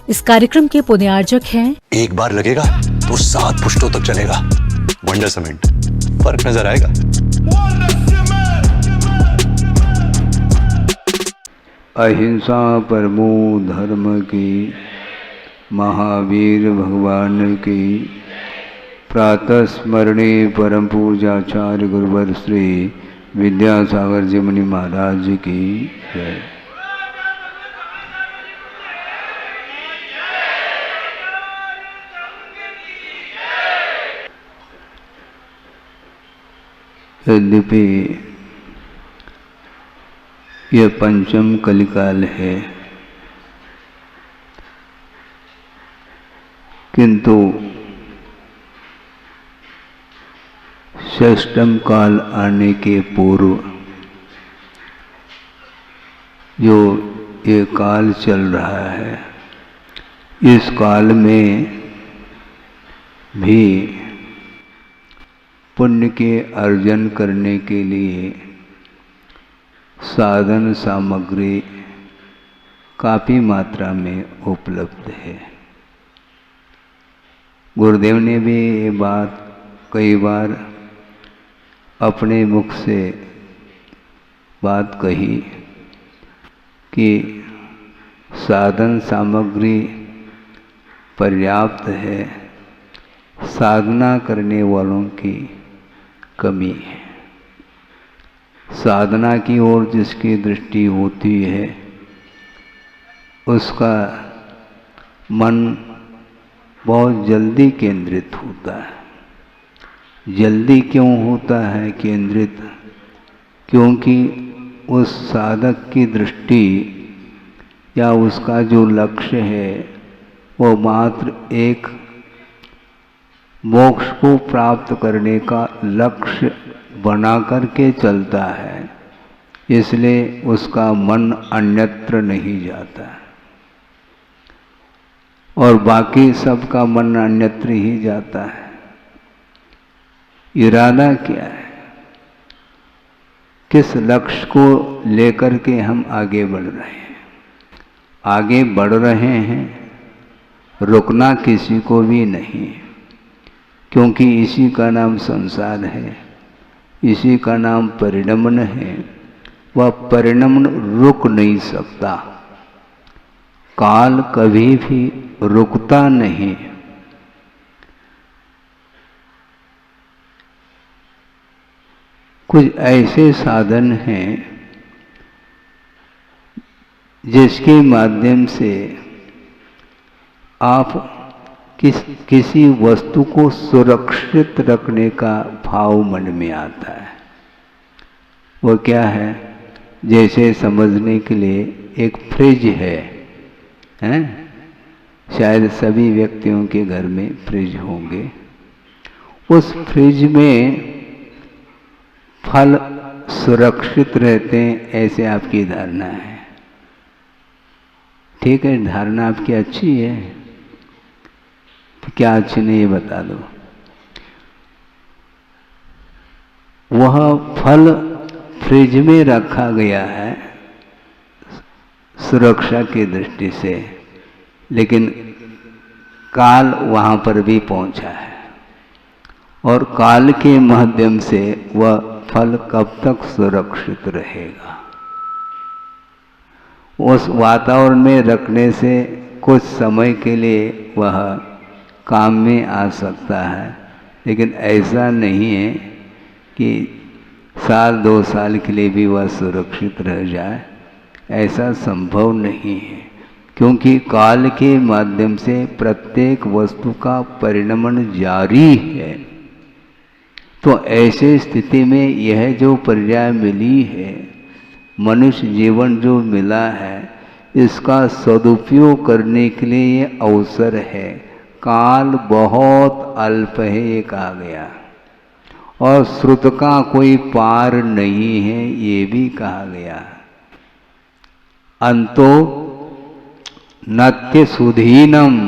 इस कार्यक्रम के पुण्यार्जक हैं एक बार लगेगा तो 7 पुश्तों तक चलेगा। वंडर सीमेंट, फर्क नजर आएगा। अहिंसा परमो धर्म की, महावीर भगवान की प्रातः स्मरणे परम पूजाचार्य गुरुवर श्री विद्यासागर जी मुनि महाराज की जय। यद्यपि यह पंचम कलिकाल है, किंतु षष्ठम काल आने के पूर्व जो ये काल चल रहा है, इस काल में भी पुण्य के अर्जन करने के लिए साधन सामग्री काफ़ी मात्रा में उपलब्ध है। गुरुदेव ने भी ये बात कई बार अपने मुख से बात कही कि साधन सामग्री पर्याप्त है, साधना करने वालों की कमी है। साधना की ओर जिसकी दृष्टि होती है उसका मन बहुत जल्दी केंद्रित होता है। जल्दी क्यों होता है केंद्रित? क्योंकि उस साधक की दृष्टि या उसका जो लक्ष्य है वो मात्र एक मोक्ष को प्राप्त करने का लक्ष्य बना करके चलता है, इसलिए उसका मन अन्यत्र नहीं जाता और बाकी सबका मन अन्यत्र ही जाता है। इरादा क्या है? किस लक्ष्य को लेकर के हम आगे बढ़ रहे हैं? आगे बढ़ रहे हैं, रुकना किसी को भी नहीं, क्योंकि इसी का नाम संसार है, इसी का नाम परिणमन है। वह परिणमन रुक नहीं सकता, काल कभी भी रुकता नहीं। कुछ ऐसे साधन हैं जिसके माध्यम से आप किसी वस्तु को सुरक्षित रखने का भाव मन में आता है। वो क्या है? जैसे समझने के लिए एक फ्रिज है, हैं? शायद सभी व्यक्तियों के घर में फ्रिज होंगे। उस फ्रिज में फल सुरक्षित रहते हैं, ऐसे आपकी धारणा है। ठीक है, धारणा आपकी अच्छी है, क्या अच्छी नहीं ये बता दो। वह फल फ्रिज में रखा गया है सुरक्षा की दृष्टि से, लेकिन काल वहाँ पर भी पहुँचा है और काल के माध्यम से वह फल कब तक सुरक्षित रहेगा? उस वातावरण में रखने से कुछ समय के लिए वह काम में आ सकता है, लेकिन ऐसा नहीं है कि 1-2 साल के लिए भी वह सुरक्षित रह जाए। ऐसा संभव नहीं है, क्योंकि काल के माध्यम से प्रत्येक वस्तु का परिणमन जारी है। तो ऐसे स्थिति में यह जो पर्याय मिली है, मनुष्य जीवन जो मिला है, इसका सदुपयोग करने के लिए ये अवसर है। काल बहुत अल्प है, ये कहा गया, और श्रुत का कोई पार नहीं है, ये भी कहा गया। अंतो नत्य सुधीनम,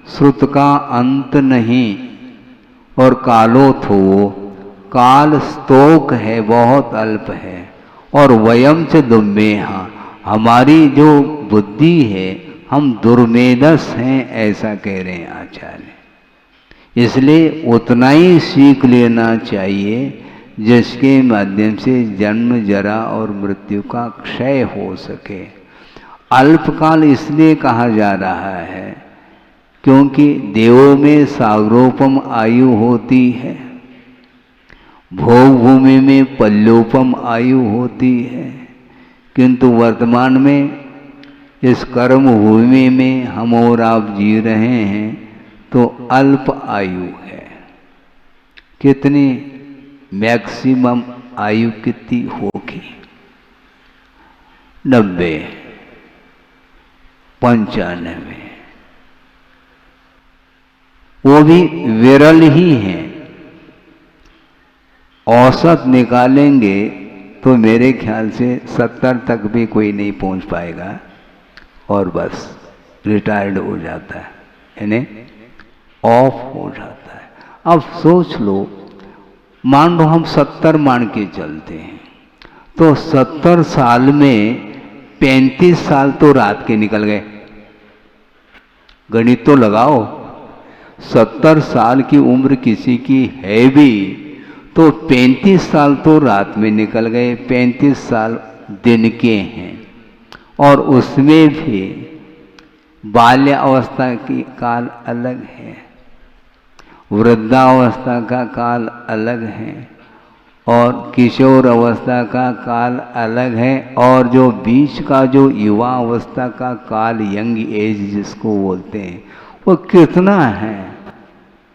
श्रुत का अंत नहीं, और कालोथो, काल स्तोक है, बहुत अल्प है। और वयम च दुम्मेहा, हमारी जो बुद्धि है हम दुर्मेधस हैं, ऐसा कह रहे हैं आचार्य। इसलिए उतना ही सीख लेना चाहिए जिसके माध्यम से जन्म जरा और मृत्यु का क्षय हो सके। अल्पकाल इसलिए कहा जा रहा है क्योंकि देवों में सागरोपम आयु होती है, भोग भूमि में पल्योपम आयु होती है, किंतु वर्तमान में इस कर्म भूमि में हम और आप जी रहे हैं तो अल्प आयु है। कितनी मैक्सिमम आयु कितनी होगी? 90, 95, वो भी विरल ही है। औसत निकालेंगे तो मेरे ख्याल से 70 तक भी कोई नहीं पहुंच पाएगा और बस रिटायर्ड हो जाता है, यानी ऑफ हो जाता है। अब सोच लो, मान लो हम 70 मान के चलते हैं तो 70 साल में 35 साल तो रात के निकल गए। गणित तो लगाओ, 70 साल की उम्र किसी की है भी तो 35 साल तो रात में निकल गए, 35 साल दिन के हैं। और उसमें भी बाल्य अवस्था की काल अलग है, वृद्धावस्था का काल अलग है और किशोर अवस्था का काल अलग है, और जो बीच का जो युवा अवस्था का काल, यंग एज जिसको बोलते हैं, वो कितना है?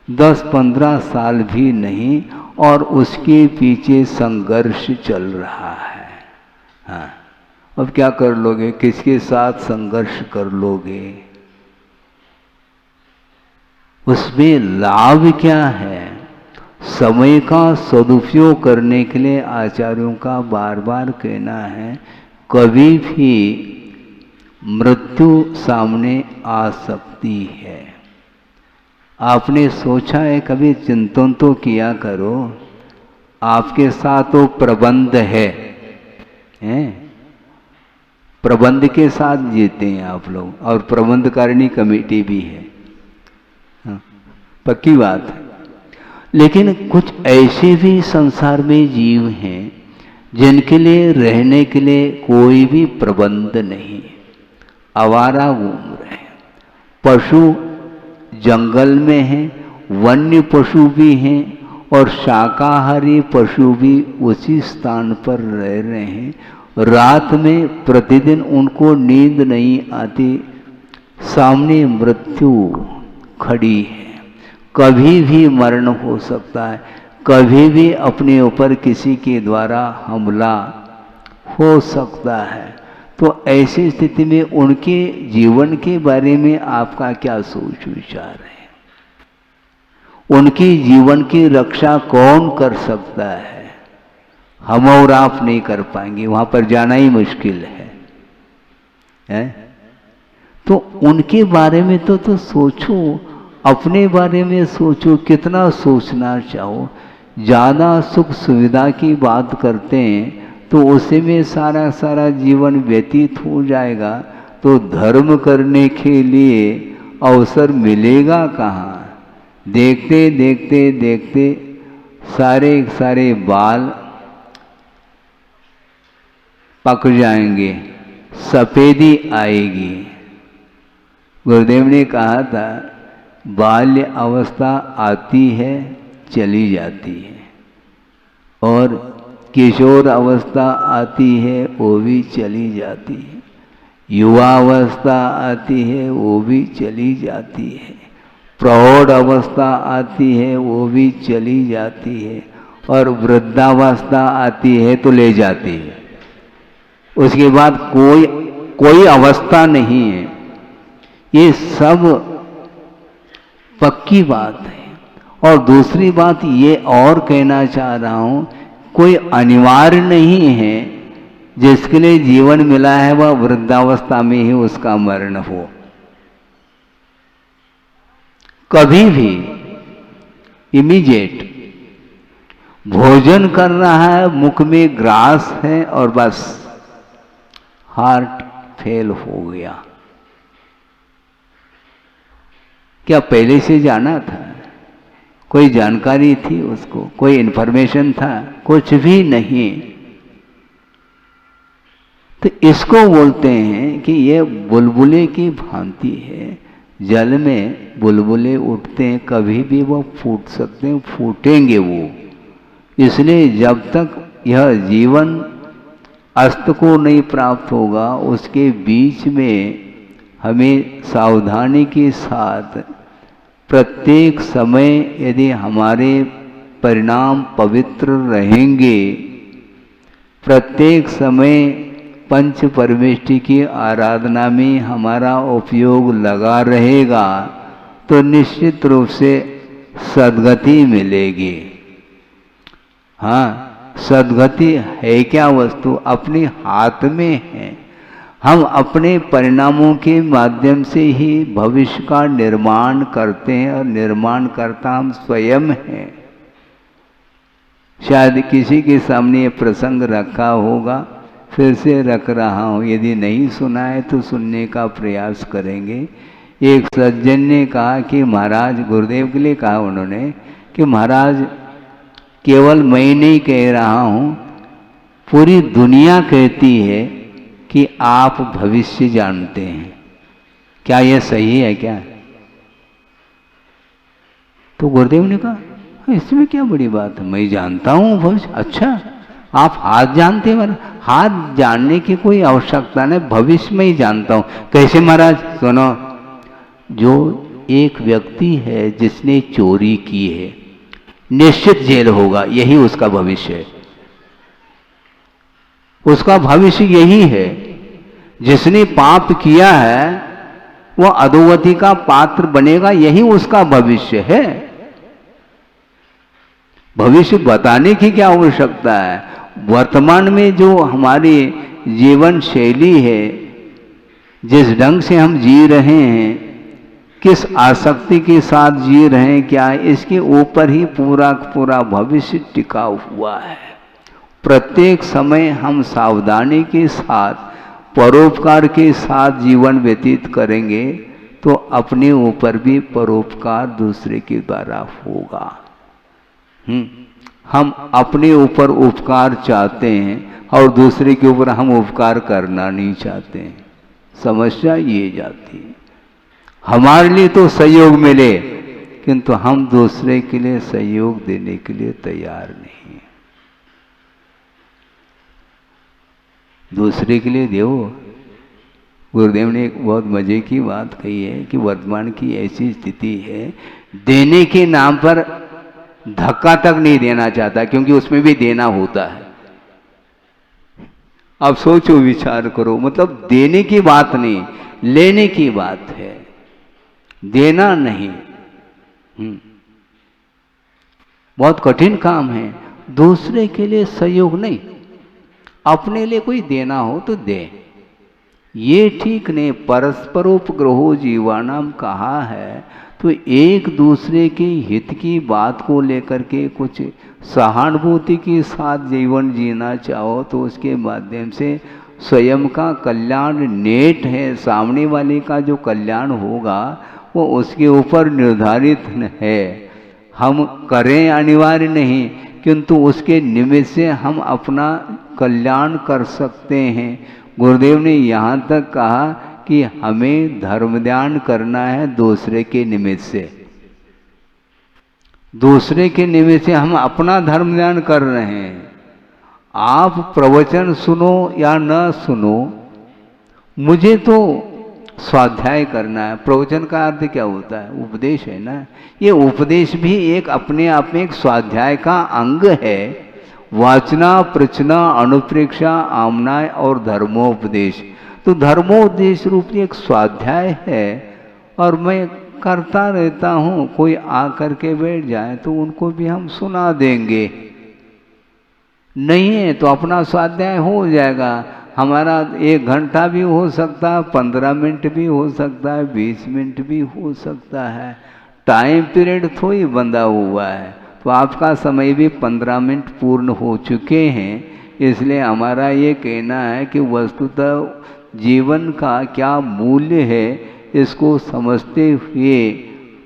10-15 साल भी नहीं, और उसके पीछे संघर्ष चल रहा है। हाँ, अब क्या कर लोगे? किसके साथ संघर्ष कर लोगे? उसमें लाभ क्या है? समय का सदुपयोग करने के लिए आचार्यों का बार बार कहना है, कभी भी मृत्यु सामने आ सकती है। आपने सोचा है, कभी चिंतन तो किया करो, आपके साथ तो प्रबंध है, प्रबंध के साथ जीते हैं आप लोग, और प्रबंधकारिणी कमेटी भी है, पक्की बात है। लेकिन कुछ ऐसे भी संसार में जीव हैं जिनके लिए रहने के लिए कोई भी प्रबंध नहीं, आवारा घूम रहे हैं। पशु जंगल में हैं, वन्य पशु भी हैं और शाकाहारी पशु भी उसी स्थान पर रह रहे हैं। रात में प्रतिदिन उनको नींद नहीं आती, सामने मृत्यु खड़ी है, कभी भी मरण हो सकता है, कभी भी अपने ऊपर किसी के द्वारा हमला हो सकता है। तो ऐसी स्थिति में उनके जीवन के बारे में आपका क्या सोच विचार है? उनकी जीवन की रक्षा कौन कर सकता है? हम और आप नहीं कर पाएंगे, वहां पर जाना ही मुश्किल है? तो उनके बारे में तो सोचो, अपने बारे में सोचो, कितना सोचना चाहो। ज़्यादा सुख सुविधा की बात करते हैं तो उसी में सारा जीवन व्यतीत हो जाएगा, तो धर्म करने के लिए अवसर मिलेगा कहाँ? देखते देखते देखते सारे बाल पक जाएंगे, सफेदी आएगी। गुरुदेव ने कहा था, बाल्य अवस्था आती है चली जाती है, और किशोर अवस्था आती है वो भी चली जाती है, युवा अवस्था आती है वो भी चली जाती है, प्रौढ़ अवस्था आती है वो भी चली जाती है, और वृद्धावस्था आती है तो ले जाती है। उसके बाद कोई अवस्था नहीं है। ये सब पक्की बात है। और दूसरी बात ये और कहना चाह रहा हूं, कोई अनिवार्य नहीं है जिसके लिए जीवन मिला है वह वृद्धावस्था में ही उसका मरण हो। कभी भी इमीडिएट भोजन कर रहा है, मुख में ग्रास है और बस हार्ट फेल हो गया, क्या पहले से जाना था? कोई जानकारी थी उसको? कोई इन्फॉर्मेशन था? कुछ भी नहीं। तो इसको बोलते हैं कि ये बुलबुले की भांति है। जल में बुलबुले उठते हैं, कभी भी वो फूट सकते हैं, फूटेंगे वो। इसलिए जब तक यह जीवन अस्त को नहीं प्राप्त होगा, उसके बीच में हमें सावधानी के साथ प्रत्येक समय यदि हमारे परिणाम पवित्र रहेंगे, प्रत्येक समय पंच परमेष्टि की आराधना में हमारा उपयोग लगा रहेगा, तो निश्चित रूप से सद्गति मिलेगी। हाँ, सद्गति है क्या वस्तु? अपने हाथ में है। हम अपने परिणामों के माध्यम से ही भविष्य का निर्माण करते हैं, और निर्माण करता हम स्वयं हैं। शायद किसी के सामने ये प्रसंग रखा होगा, फिर से रख रहा हूँ, यदि नहीं सुना है तो सुनने का प्रयास करेंगे। एक सज्जन ने कहा कि महाराज, गुरुदेव के लिए कहा उन्होंने कि महाराज, केवल मैं नहीं कह रहा हूँ, पूरी दुनिया कहती है कि आप भविष्य जानते हैं। क्या यह सही है क्या? तो गुरुदेव ने कहा, इसमें क्या बड़ी बात है, मैं जानता हूँ भविष्य। अच्छा, आप हाथ जानते हैं? महाराज, हाथ जानने की कोई आवश्यकता नहीं, भविष्य में ही जानता हूँ। कैसे महाराज? सुनो, जो एक व्यक्ति है जिसने चोरी की है, निश्चित जेल होगा, यही उसका भविष्य है। उसका भविष्य यही है। जिसने पाप किया है वह अधोगति का पात्र बनेगा, यही उसका भविष्य है। भविष्य बताने की क्या आवश्यकता है? वर्तमान में जो हमारी जीवन शैली है, जिस ढंग से हम जी रहे हैं, किस आसक्ति के साथ जी रहे हैं, क्या इसके ऊपर ही पूरा पूरा भविष्य टिका हुआ है। प्रत्येक समय हम सावधानी के साथ, परोपकार के साथ जीवन व्यतीत करेंगे तो अपने ऊपर भी परोपकार दूसरे के द्वारा होगा। हम अपने ऊपर उपकार चाहते हैं और दूसरे के ऊपर हम उपकार करना नहीं चाहते हैं। समस्या ये जाती है। हमारे लिए तो सहयोग मिले, किंतु हम दूसरे के लिए सहयोग देने के लिए तैयार नहीं। दूसरे के लिए दो। गुरुदेव ने एक बहुत मजे की बात कही है कि वर्तमान की ऐसी स्थिति है, देने के नाम पर धक्का तक नहीं देना चाहता, क्योंकि उसमें भी देना होता है। अब सोचो, विचार करो, मतलब देने की बात नहीं, लेने की बात है, देना नहीं। बहुत कठिन काम है। दूसरे के लिए सहयोग नहीं, अपने लिए कोई देना हो तो दे, ये ठीक नहीं। परस्परोपग्रहो जीवानाम कहा है, तो एक दूसरे के हित की बात को लेकर के कुछ सहानुभूति के साथ जीवन जीना चाहो तो उसके माध्यम से स्वयं का कल्याण नेट है। सामने वाले का जो कल्याण होगा वो उसके ऊपर निर्धारित है। हम करें अनिवार्य नहीं, किंतु उसके निमित्त से हम अपना कल्याण कर सकते हैं। गुरुदेव ने यहाँ तक कहा कि हमें धर्म ध्यान करना है दूसरे के निमित्त से। दूसरे के निमित्त से हम अपना धर्म ध्यान कर रहे हैं। आप प्रवचन सुनो या न सुनो, मुझे तो स्वाध्याय करना है। प्रवचन का अर्थ क्या होता है? उपदेश है ना। ये उपदेश भी एक अपने आप में एक स्वाध्याय का अंग है। वाचना, प्रचना, अनुप्रेक्षा, आमनाय और धर्मोपदेश, तो धर्मोपदेश रूप एक स्वाध्याय है। और मैं करता रहता हूँ, कोई आकर के बैठ जाए तो उनको भी हम सुना देंगे। नहीं है तो अपना स्वाध्याय हो जाएगा। हमारा 1 घंटा भी हो सकता है, 15 मिनट भी हो सकता है, 20 मिनट भी हो सकता है। टाइम पीरियड थोड़ी बंधा हुआ है। तो आपका समय भी 15 मिनट पूर्ण हो चुके हैं। इसलिए हमारा ये कहना है कि वस्तुतः जीवन का क्या मूल्य है, इसको समझते हुए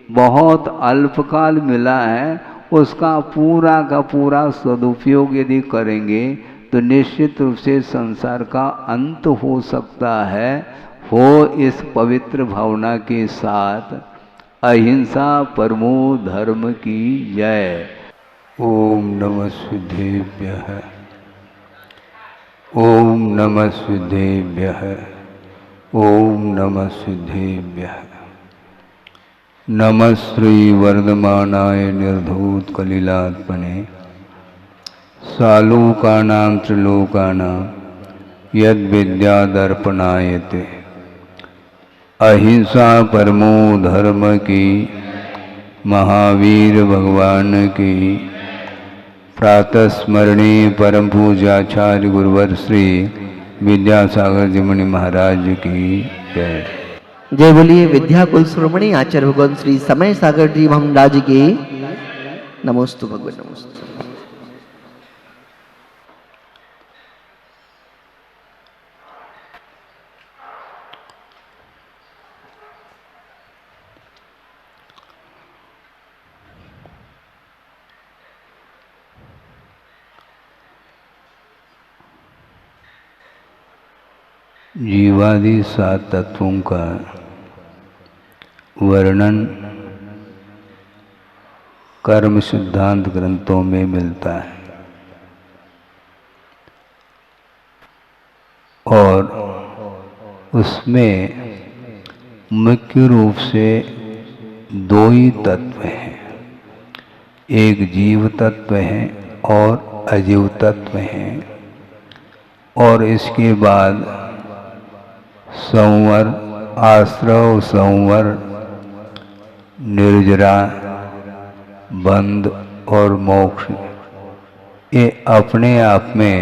बहुत अल्पकाल मिला है, उसका पूरा का पूरा सदुपयोग यदि करेंगे तो निश्चित रूप से संसार का अंत हो सकता है। हो इस पवित्र भावना के साथ अहिंसा परमो धर्म की जय। ओम नमः सिद्धेभ्यः। ओम नमः सिद्धेभ्यः। ओम नमः सिद्धेभ्यः। नमः श्री वर्धमानाय निर्धूत कलिलात्मने सालोकानां त्रिलोकानां यद विद्यादर्पणायते। अहिंसा परमो धर्म की महावीर भगवान की प्रातः स्मरणीय परम पूज्याचार्य गुरुवर श्री विद्यासागर जी मुनि महाराज की जय। जय बोलिए विद्याकुल शिरोमणि आचार्य भगवान श्री समय सागर जी महाराज की नमोस्तु भगवान नमोस्तु। जीवादि 7 तत्वों का वर्णन कर्म सिद्धांत ग्रंथों में मिलता है और उसमें मुख्य रूप से 2 ही तत्व हैं, एक जीव तत्व है और अजीव तत्व है। और इसके बाद संवर, आश्रव, संवर, निर्जरा, बंध और मोक्ष, ये अपने आप में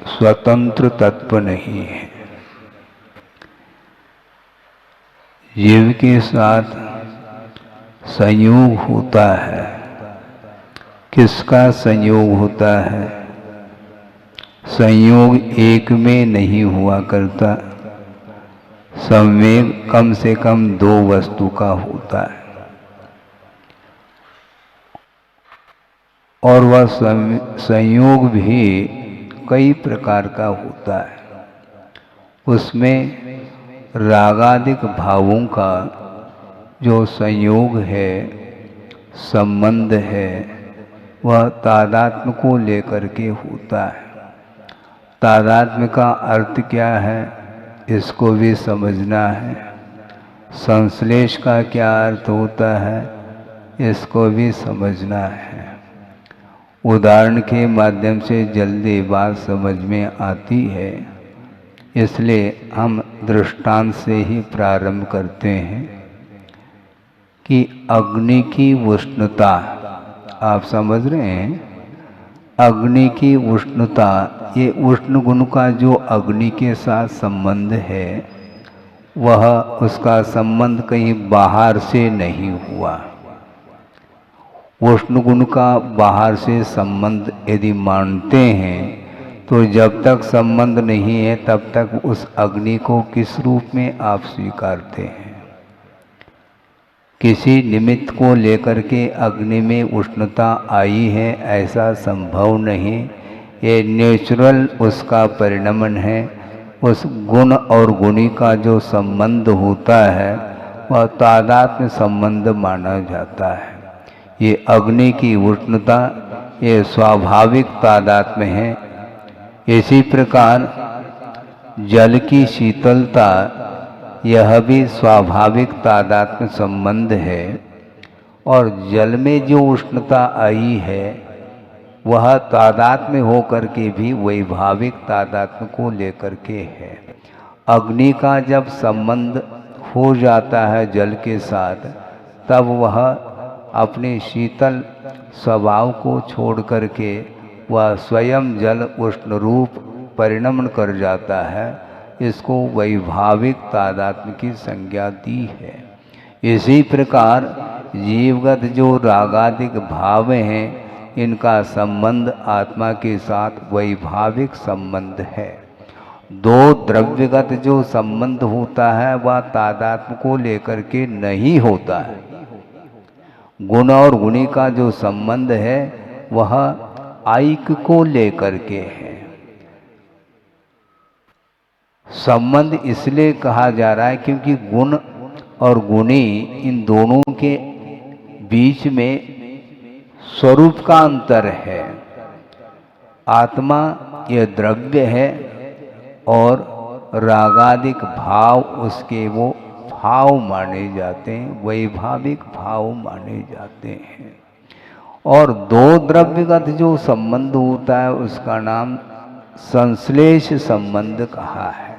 स्वतंत्र तत्व नहीं है। जीव के साथ संयोग होता है। किसका संयोग होता है? संयोग एक में नहीं हुआ करता, संवेग कम से कम 2 वस्तु का होता है। और वह संयोग भी कई प्रकार का होता है। उसमें रागादिक भावों का जो संयोग है, संबंध है, वह तादात्म्य को लेकर के होता है। तादात्म्य का अर्थ क्या है, इसको भी समझना है। संश्लेष का क्या अर्थ होता है, इसको भी समझना है। उदाहरण के माध्यम से जल्दी बात समझ में आती है, इसलिए हम दृष्टांत से ही प्रारंभ करते हैं कि अग्नि की उष्णता, आप समझ रहे हैं, अग्नि की उष्णता, ये उष्ण गुण का जो अग्नि के साथ संबंध है, वह उसका संबंध कहीं बाहर से नहीं हुआ। उष्ण गुण का बाहर से संबंध यदि मानते हैं तो जब तक संबंध नहीं है तब तक उस अग्नि को किस रूप में आप स्वीकारते हैं? किसी निमित्त को लेकर के अग्नि में उष्णता आई है ऐसा संभव नहीं। ये नेचुरल उसका परिणमन है। उस गुण और गुणी का जो संबंध होता है वह तादात्म्य संबंध माना जाता है। ये अग्नि की उष्णता ये स्वाभाविक तादात्म्य है। इसी प्रकार जल की शीतलता यह भी स्वाभाविक तादात्म्य संबंध है। और जल में जो उष्णता आई है वह तादात्म्य होकर के भी वैभाविक तादात्म्य को लेकर के है। अग्नि का जब संबंध हो जाता है जल के साथ, तब वह अपने शीतल स्वभाव को छोड़ करके वह स्वयं जल उष्ण रूप परिणमन कर जाता है। इसको वैभाविक तादात्म्य की संज्ञा दी है। इसी प्रकार जीवगत जो रागादिक भाव हैं, इनका संबंध आत्मा के साथ वैभाविक संबंध है। 2 द्रव्यगत जो संबंध होता है वह तादात्म्य को लेकर के नहीं होता है। गुण और गुणी का जो संबंध है वह आइक को लेकर के है। संबंध इसलिए कहा जा रहा है क्योंकि गुण और गुणी इन दोनों के बीच में स्वरूप का अंतर है। आत्मा यह द्रव्य है और रागादिक भाव उसके वो भाव माने जाते हैं, वैभाविक भाव माने जाते हैं। और दो द्रव्यगत जो संबंध होता है उसका नाम संश्लेष संबंध कहा है।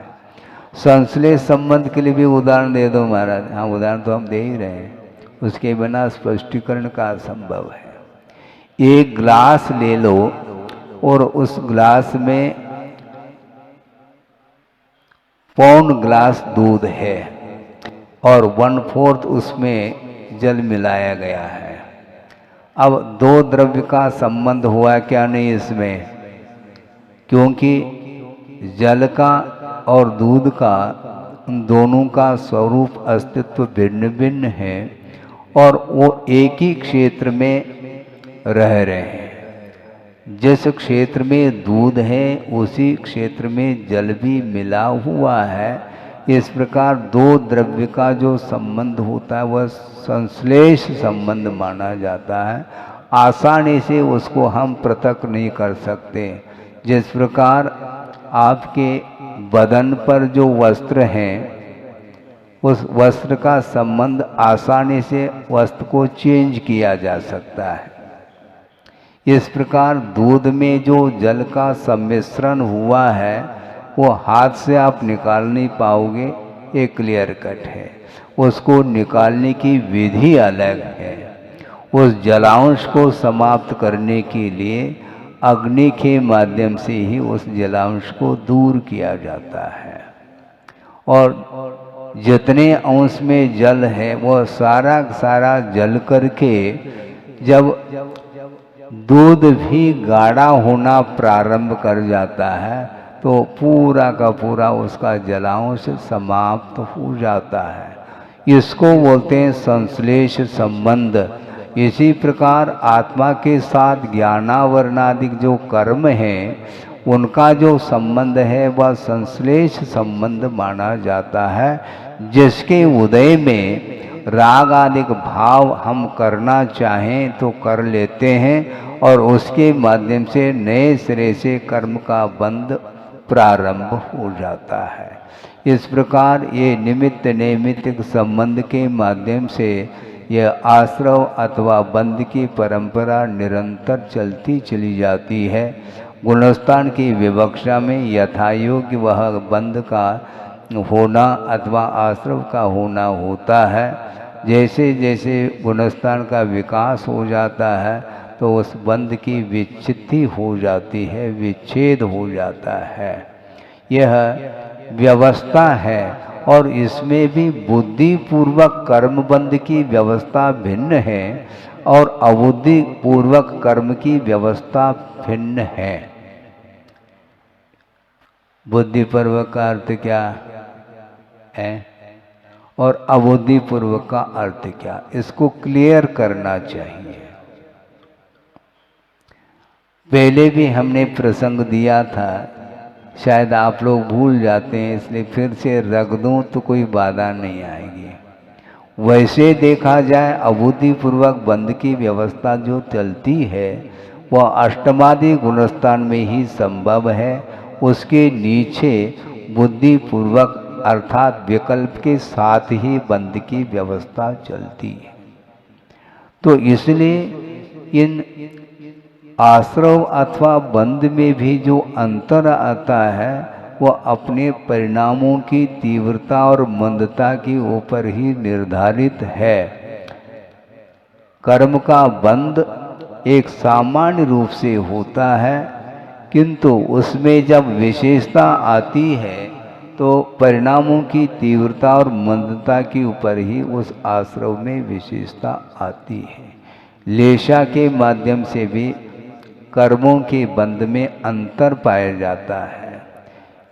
संश्लेष संबंध के लिए भी उदाहरण दे दो महाराज। हाँ, उदाहरण तो हम दे ही रहे हैं, उसके बिना स्पष्टीकरण का असंभव है। एक ग्लास ले लो और उस ग्लास में पौन ग्लास दूध है और 1/4 उसमें जल मिलाया गया है। अब दो द्रव्य का संबंध हुआ क्या नहीं इसमें, क्योंकि जल का और दूध का उन दोनों का स्वरूप अस्तित्व भिन्न भिन्न है और वो एक ही क्षेत्र में रह रहे हैं। जिस क्षेत्र में दूध है उसी क्षेत्र में जल भी मिला हुआ है। इस प्रकार दो द्रव्य का जो संबंध होता है वह संश्लेष संबंध माना जाता है। आसानी से उसको हम पृथक नहीं कर सकते। जिस प्रकार आपके बदन पर जो वस्त्र हैं उस वस्त्र का संबंध आसानी से वस्त्र को चेंज किया जा सकता है, इस प्रकार दूध में जो जल का सम्मिश्रण हुआ है वो हाथ से आप निकाल नहीं पाओगे, ये क्लियर कट है। उसको निकालने की विधि अलग है। उस जलांश को समाप्त करने के लिए अग्नि के माध्यम से ही उस जलांश को दूर किया जाता है। और जितने अंश में जल है वह सारा सारा जल करके जब दूध भी गाढ़ा होना प्रारंभ कर जाता है तो पूरा का पूरा उसका जलांश समाप्त हो जाता है। इसको बोलते हैं संश्लेष संबंध। इसी प्रकार आत्मा के साथ ज्ञानावरणादिक जो कर्म हैं उनका जो संबंध है वह संश्लेष संबंध माना जाता है, जिसके उदय में राग आदि भाव हम करना चाहें तो कर लेते हैं और उसके माध्यम से नए सिरे से कर्म का बंध प्रारंभ हो जाता है। इस प्रकार ये निमित्त नैमित्तिक संबंध के माध्यम से यह आश्रव अथवा बंध की परंपरा निरंतर चलती चली जाती है। गुणस्थान की विवक्षा में यथायोग्य वह बंध का होना अथवा आश्रव का होना होता है। जैसे जैसे गुणस्थान का विकास हो जाता है तो उस बंध की विच्छित्ति हो जाती है, विच्छेद हो जाता है। यह व्यवस्था है और इसमें भी बुद्धि पूर्वक कर्म बंध की व्यवस्था भिन्न है और अबुद्धि पूर्वक कर्म की व्यवस्था भिन्न है। बुद्धि पूर्वक का अर्थ क्या है और अबुद्धि पूर्वक का अर्थ क्या, इसको क्लियर करना चाहिए। पहले भी हमने प्रसंग दिया था, शायद आप लोग भूल जाते हैं, इसलिए फिर से रख दूं तो कोई बाधा नहीं आएगी। वैसे देखा जाए अबुद्धि पूर्वक बंध की व्यवस्था जो चलती है वह अष्टमादि गुणस्थान में ही संभव है। उसके नीचे बुद्धि पूर्वक अर्थात विकल्प के साथ ही बंध की व्यवस्था चलती है। तो इसलिए इन आश्रव अथवा बंध में भी जो अंतर आता है वह अपने परिणामों की तीव्रता और मंदता के ऊपर ही निर्धारित है। कर्म का बंध एक सामान्य रूप से होता है, किंतु उसमें जब विशेषता आती है तो परिणामों की तीव्रता और मंदता के ऊपर ही उस आश्रव में विशेषता आती है। लेशा के माध्यम से भी कर्मों के बंध में अंतर पाया जाता है,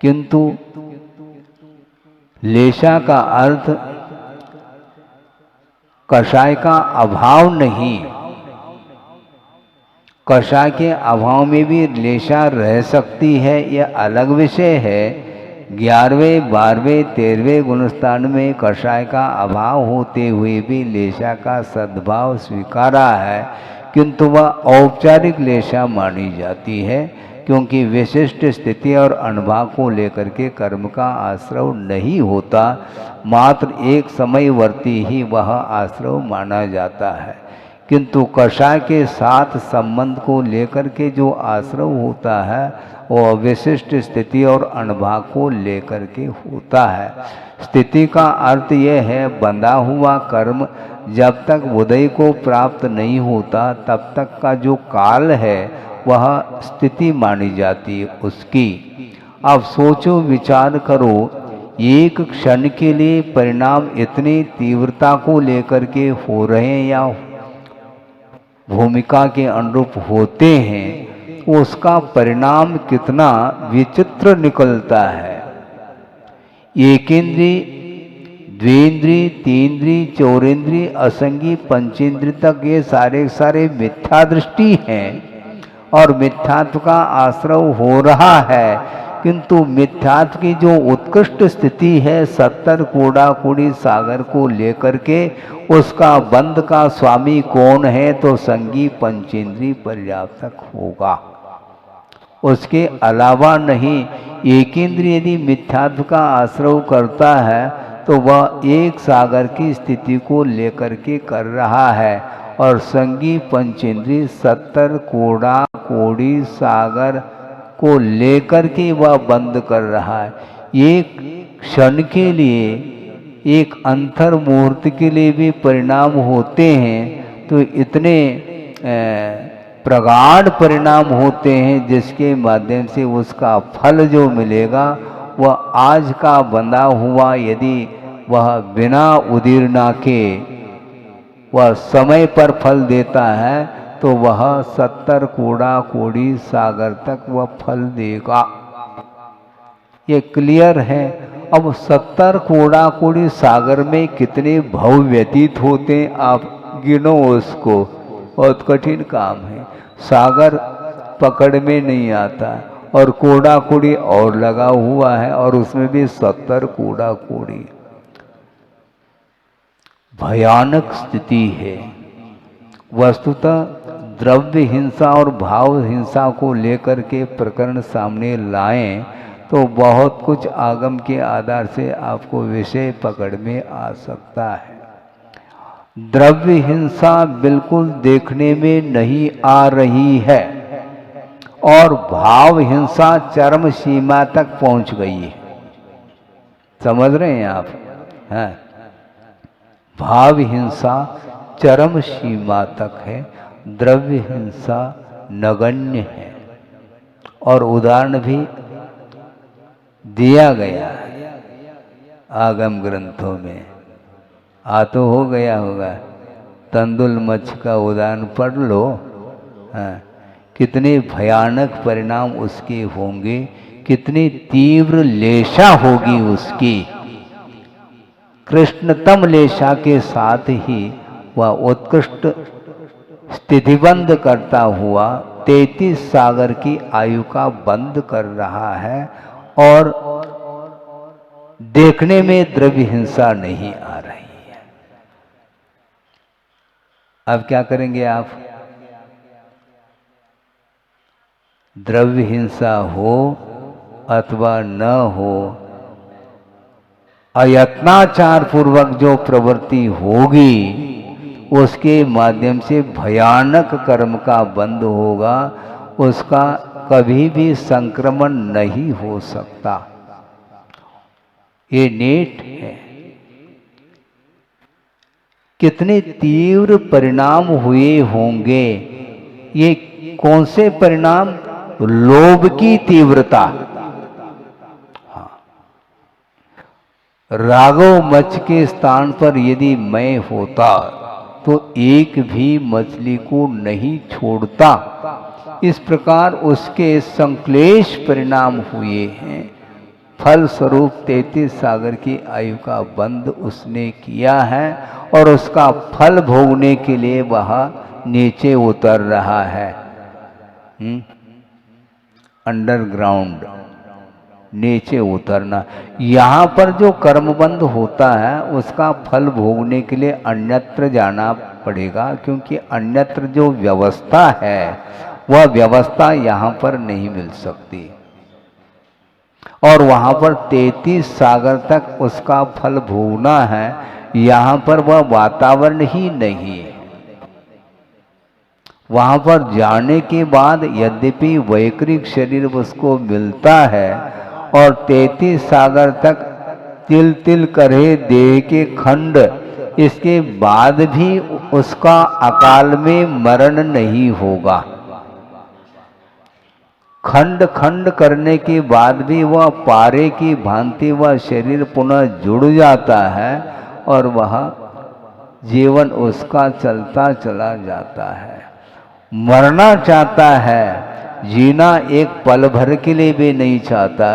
किंतु लेशा का अर्थ कषाय का अभाव नहीं, कषाय के अभाव में भी लेशा रह सकती है, यह अलग विषय है। 11वें 12वें 13वें गुणस्थान में कषाय का अभाव होते हुए भी लेशा का सद्भाव स्वीकारा है, किंतु वह औपचारिक लेशा मानी जाती है, क्योंकि विशिष्ट स्थिति और अनुभव को लेकर के कर्म का आश्रव नहीं होता, मात्र एक समयवर्ती ही वह आश्रव माना जाता है। किंतु कषाय के साथ संबंध को लेकर के जो आश्रव होता है वह विशिष्ट स्थिति और अनुभव को लेकर के होता है। स्थिति का अर्थ यह है बंधा हुआ कर्म जब तक उदय को प्राप्त नहीं होता तब तक का जो काल है वह स्थिति मानी जाती है उसकी। अब सोचो विचार करो, एक क्षण के लिए परिणाम इतनी तीव्रता को लेकर के हो रहे हैं या भूमिका के अनुरूप होते हैं, उसका परिणाम कितना विचित्र निकलता है। एकेंद्री, द्विंद्री, तीन्द्री, चौरेंद्री, असंगी, पंचेंद्री तक ये सारे मिथ्या दृष्टि हैं और मिथ्यात्व का आश्रव हो रहा है, किंतु मिथ्यात्व की जो उत्कृष्ट स्थिति है 70 कूड़ा कूड़ी सागर को लेकर के, उसका बंध का स्वामी कौन है तो संगी पंचेंद्री पर्याप्तक होगा, उसके अलावा नहीं। एक इंद्रिय यदि मिथ्यात्व का आश्रव करता है तो वह एक सागर की स्थिति को लेकर के कर रहा है, और संगी पंचेंद्री 70 कूड़ा कूड़ी सागर को लेकर के वह बंद कर रहा है। एक क्षण के लिए, एक अंतर मुहूर्त के लिए भी परिणाम होते हैं, तो इतने प्रगाढ़ परिणाम होते हैं जिसके माध्यम से उसका फल जो मिलेगा वह आज का बंधा हुआ, यदि वह बिना उदीर्णा के वह समय पर फल देता है तो वह 70 कूड़ा कूड़ी सागर तक वह फल देगा। ये क्लियर है। अब 70 कूड़ा कूड़ी सागर में कितने भव व्यतीत होते हैं आप गिनो उसको, बहुत कठिन काम है। सागर पकड़ में नहीं आता और कूड़ा कूड़ी और लगा हुआ है और उसमें भी 70 कूड़ा कूड़ी, भयानक स्थिति है। वस्तुतः द्रव्य हिंसा और भाव हिंसा को लेकर के प्रकरण सामने लाएं तो बहुत कुछ आगम के आधार से आपको विषय पकड़ में आ सकता है। द्रव्य हिंसा बिल्कुल देखने में नहीं आ रही है और भाव हिंसा चरम सीमा तक पहुंच गई है। समझ रहे हैं आप? हैं? भाव हिंसा चरम सीमा तक है, द्रव्य हिंसा नगण्य है। और उदाहरण भी दिया गया है आगम ग्रंथों में, तो हो गया होगा। तंदुल मच्छ का उदाहरण पढ़ लो, कितने भयानक परिणाम उसके होंगे, कितनी तीव्र लेशा होगी उसकी। कृष्णतम लेशा के साथ ही वह उत्कृष्ट स्थितिबंध करता हुआ 33 सागर की आयु का बंद कर रहा है और देखने में द्रव्य हिंसा नहीं आ रही है। अब क्या करेंगे आप? द्रव्य हिंसा हो अथवा न हो, अयत्नाचार पूर्वक जो प्रवृत्ति होगी उसके माध्यम से भयानक कर्म का बंध होगा, उसका कभी भी संक्रमण नहीं हो सकता। ये नेट है। कितने तीव्र परिणाम हुए होंगे। ये कौन से परिणाम? लोभ की तीव्रता। राघव मच्छ के स्थान पर यदि मैं होता तो एक भी मछली को नहीं छोड़ता। इस प्रकार उसके संक्लेश परिणाम हुए हैं। फल स्वरूप 33 सागर की आयु का बंध उसने किया है और उसका फल भोगने के लिए वह नीचे उतर रहा है, अंडरग्राउंड, नीचे उतरना। यहाँ पर जो कर्मबंध होता है उसका फल भोगने के लिए अन्यत्र जाना पड़ेगा, क्योंकि अन्यत्र जो व्यवस्था है वह व्यवस्था यहाँ पर नहीं मिल सकती। और वहाँ पर 33 सागर तक उसका फल भोगना है, यहाँ पर वह वातावरण ही नहीं है। वहाँ पर जाने के बाद यद्यपि वैकृत शरीर उसको मिलता है और 33 सागर तक तिल तिल करे देह के खंड, इसके बाद भी उसका अकाल में मरण नहीं होगा। खंड खंड करने के बाद भी वह पारे की भांति वह शरीर पुनः जुड़ जाता है और वह जीवन उसका चलता चला जाता है। मरना चाहता है, जीना एक पल भर के लिए भी नहीं चाहता,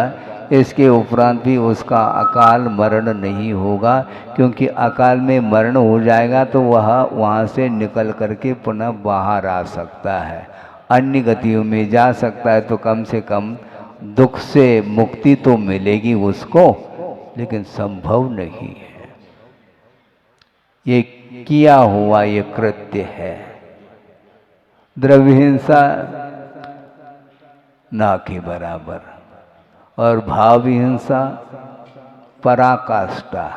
इसके उपरांत भी उसका अकाल मरण नहीं होगा, क्योंकि अकाल में मरण हो जाएगा तो वह वहाँ से निकल करके पुनः बाहर आ सकता है, अन्य गतियों में जा सकता है, तो कम से कम दुख से मुक्ति तो मिलेगी उसको, लेकिन संभव नहीं है। ये किया हुआ ये कृत्य है। द्रव्य हिंसा ना के बराबर और भाव हिंसा पराकाष्ठा,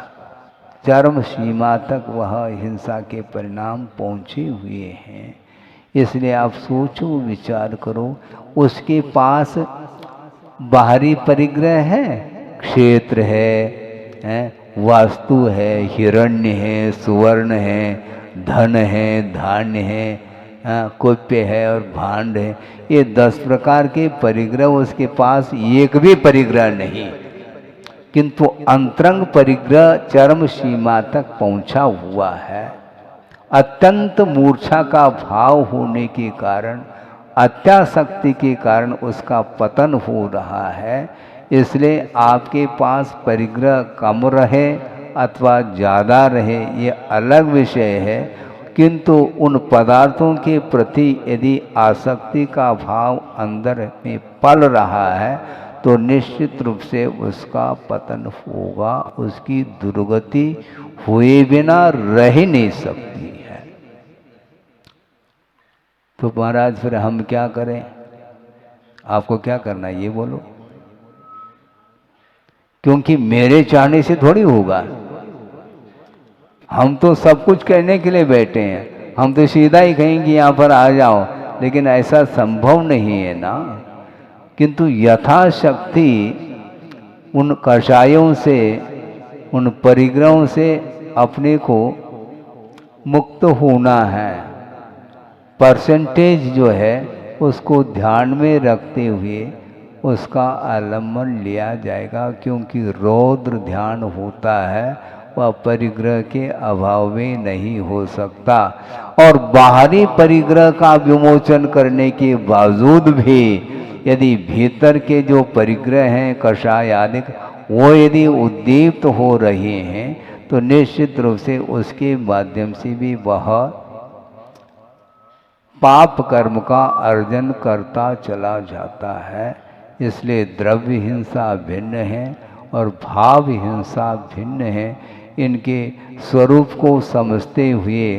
चरम सीमा तक वह हिंसा के परिणाम पहुँचे हुए हैं। इसलिए आप सोचो, विचार करो, उसके पास बाहरी परिग्रह है, क्षेत्र है, वास्तु है, हिरण्य है, सुवर्ण है, धन है, धान्य है, कुप्य है और भांड है। ये 10 प्रकार के परिग्रह उसके पास एक भी परिग्रह नहीं, किंतु अंतरंग परिग्रह चरम सीमा तक पहुंचा हुआ है। अत्यंत मूर्छा का भाव होने के कारण, अत्यासक्ति के कारण उसका पतन हो रहा है। इसलिए आपके पास परिग्रह कम रहे अथवा ज़्यादा रहे ये अलग विषय है, किंतु उन पदार्थों के प्रति यदि आसक्ति का भाव अंदर में पल रहा है तो निश्चित रूप से उसका पतन होगा, उसकी दुर्गति हुए बिना रह ही नहीं सकती है। तो महाराज फिर हम क्या करें? आपको क्या करना है ये बोलो, क्योंकि मेरे चाहने से थोड़ी होगा। हम तो सब कुछ कहने के लिए बैठे हैं, हम तो सीधा ही कहेंगे यहाँ पर आ जाओ, लेकिन ऐसा संभव नहीं है ना। किंतु यथाशक्ति उन कषायों से, उन परिग्रहों से अपने को मुक्त होना है। परसेंटेज जो है उसको ध्यान में रखते हुए उसका आलम्बन लिया जाएगा, क्योंकि रौद्र ध्यान होता है वह परिग्रह के अभाव में नहीं हो सकता। और बाहरी परिग्रह का विमोचन करने के बावजूद भी यदि भीतर के जो परिग्रह हैं कषाय आदि, वो यदि उद्दीप्त हो रहे हैं तो निश्चित रूप से उसके माध्यम से भी वह पाप कर्म का अर्जन करता चला जाता है। इसलिए द्रव्य हिंसा भिन्न है और भाव हिंसा भिन्न है। इनके स्वरूप को समझते हुए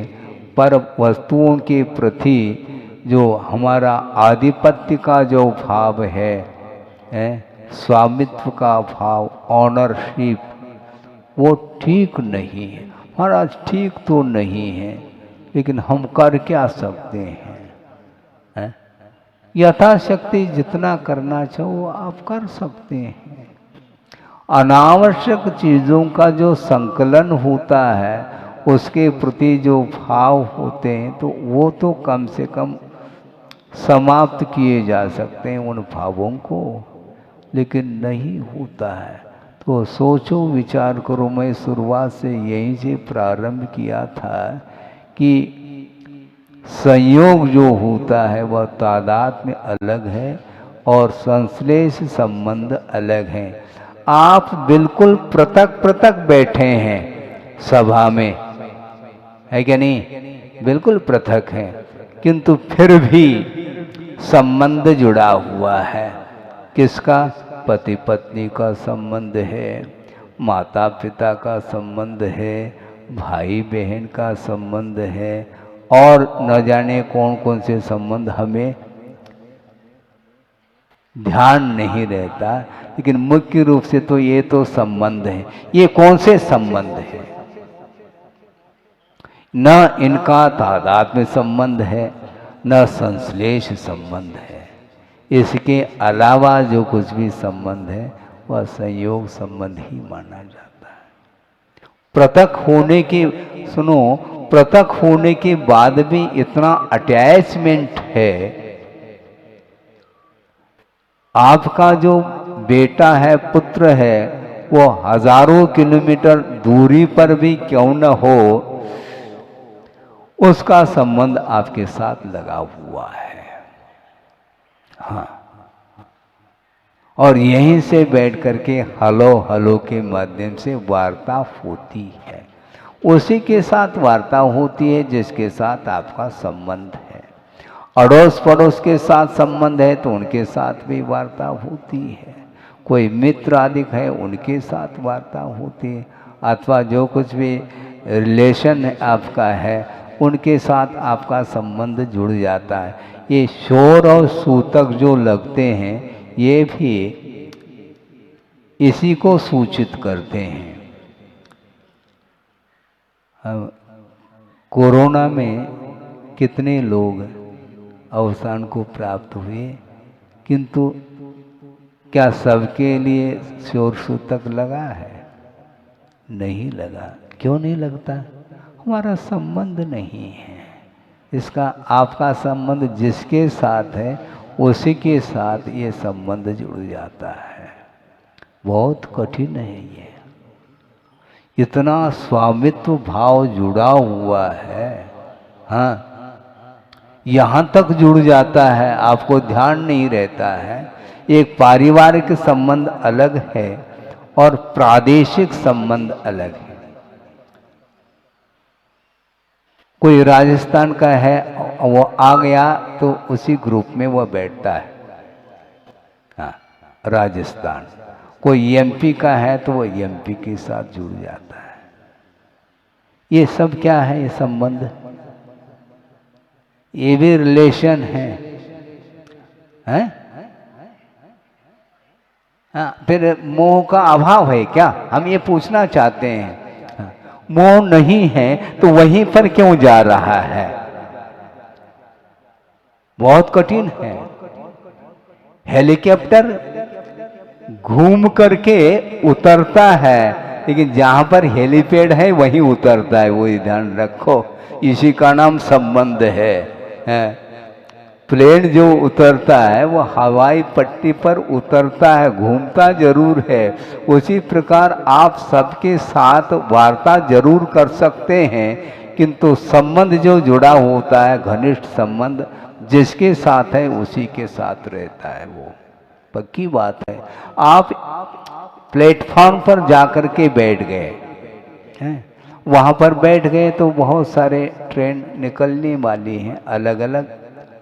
पर वस्तुओं के प्रति जो हमारा आधिपत्य का जो भाव है, स्वामित्व का भाव, ऑनरशिप, वो ठीक नहीं है। महाराज ठीक तो नहीं है, लेकिन हम कर क्या सकते हैं? यथाशक्ति जितना करना चाहो आप कर सकते हैं। अनावश्यक चीज़ों का जो संकलन होता है उसके प्रति जो भाव होते हैं तो वो तो कम से कम समाप्त किए जा सकते हैं उन भावों को, लेकिन नहीं होता है। तो सोचो, विचार करो। मैं शुरुआत से यहीं से प्रारंभ किया था कि संयोग जो होता है वह तादाद में अलग है और संश्लेष संबंध अलग है। आप बिल्कुल पृथक पृथक बैठे हैं सभा में, है क्या नहीं? बिल्कुल पृथक है, किंतु फिर भी संबंध जुड़ा हुआ है। किसका? पति पत्नी का संबंध है, माता पिता का संबंध है, भाई बहन का संबंध है, और न जाने कौन कौन से संबंध हमें ध्यान नहीं रहता, लेकिन मुख्य रूप से तो ये तो संबंध है। ये कौन से संबंध है? न इनका तादात्म्य संबंध है, न संश्लेष संबंध है। इसके अलावा जो कुछ भी संबंध है वह संयोग संबंध ही माना जाता है। पृथक होने के, सुनो, पृथक होने के बाद भी इतना अटैचमेंट है। आपका जो बेटा है, पुत्र है, वो हजारों किलोमीटर दूरी पर भी क्यों न हो, उसका संबंध आपके साथ लगा हुआ है। हाँ, और यहीं से बैठ करके हलो हलो के माध्यम से वार्ता होती है। उसी के साथ वार्ता होती है जिसके साथ आपका संबंध है। अड़ोस पड़ोस के साथ संबंध है तो उनके साथ भी वार्ता होती है। कोई मित्र आदि है उनके साथ वार्ता होती है, अथवा जो कुछ भी रिलेशन आपका है उनके साथ आपका संबंध जुड़ जाता है। ये शोर और सूतक जो लगते हैं ये भी इसी को सूचित करते हैं। अब कोरोना में कितने लोग अवसान को प्राप्त हुए, किंतु क्या सबके लिए शोर सूतक लगा है? नहीं लगा। क्यों नहीं लगता? हमारा संबंध नहीं है। इसका आपका संबंध जिसके साथ है उसी के साथ ये संबंध जुड़ जाता है। बहुत कठिन है ये, इतना स्वामित्व भाव जुड़ा हुआ है। हाँ, यहाँ तक जुड़ जाता है, आपको ध्यान नहीं रहता है। एक पारिवारिक संबंध अलग है और प्रादेशिक संबंध अलग है। कोई राजस्थान का है, वो आ गया तो उसी ग्रुप में वो बैठता है। हाँ, राजस्थान। कोई एमपी का है तो वो एमपी के साथ जुड़ जाता है। ये सब क्या है? ये संबंध, ये भी रिलेशन है। हैं? हाँ, फिर मोह का अभाव है क्या? हम ये पूछना चाहते हैं। मोह नहीं है तो वहीं पर क्यों जा रहा है? बहुत कठिन है। हेलीकॉप्टर घूम करके उतरता है, लेकिन जहां पर हेलीपैड है वहीं उतरता है। वही ध्यान रखो, इसी का नाम संबंध है। प्लेन जो उतरता है वो हवाई पट्टी पर उतरता है, घूमता जरूर है। उसी प्रकार आप सबके साथ वार्ता जरूर कर सकते हैं, किंतु संबंध जो जुड़ा होता है, घनिष्ठ संबंध जिसके साथ है उसी के साथ रहता है। वो पक्की बात है। आप प्लेटफॉर्म पर जाकर के बैठ गए हैं, वहाँ पर बैठ गए तो बहुत सारे ट्रेन निकलने वाली हैं, अलग अलग